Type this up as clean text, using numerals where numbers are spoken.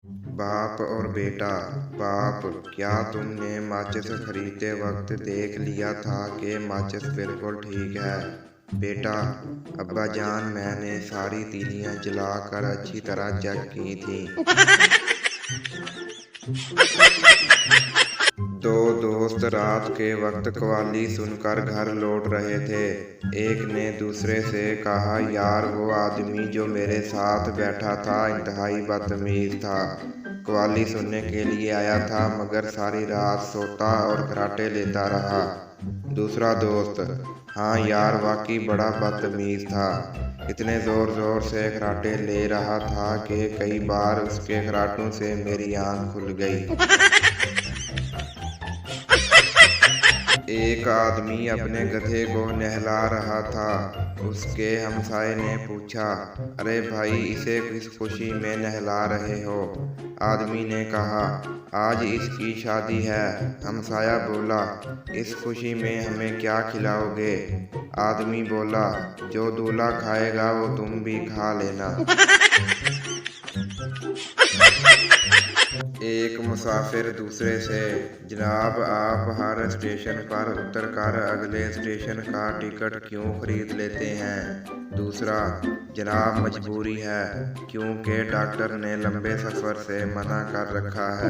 बाप और बेटा। बाप, क्या तुमने माचिस खरीदते वक्त देख लिया था कि माचिस बिल्कुल ठीक है? बेटा, अब्बा जान, मैंने सारी तीलियां जलाकर अच्छी तरह चेक की थी। दो दोस्त रात के वक्त कव्वाली सुनकर घर लौट रहे थे। एक ने दूसरे से कहा, यार वो आदमी जो मेरे साथ बैठा था इंतहाई बदतमीज था। कव्वाली सुनने के लिए आया था मगर सारी रात सोता और खर्राटे लेता रहा। दूसरा दोस्त, हाँ यार, वाकई बड़ा बदतमीज था। इतने जोर जोर से खर्राटे ले रहा था कि कई बार उसके खर्राटों से मेरी आंख खुल गई। एक आदमी अपने गधे को नहला रहा था। उसके हमसाये ने पूछा, अरे भाई, इसे किस खुशी में नहला रहे हो? आदमी ने कहा, आज इसकी शादी है। हमसाया बोला, इस खुशी में हमें क्या खिलाओगे? आदमी बोला, जो दूल्हा खाएगा वो तुम भी खा लेना। एक मुसाफिर दूसरे से, जनाब, आप हर स्टेशन पर उतरकर अगले स्टेशन का टिकट क्यों खरीद लेते हैं? दूसरा, जनाब, मजबूरी है, क्योंकि डॉक्टर ने लंबे सफर से मना कर रखा है।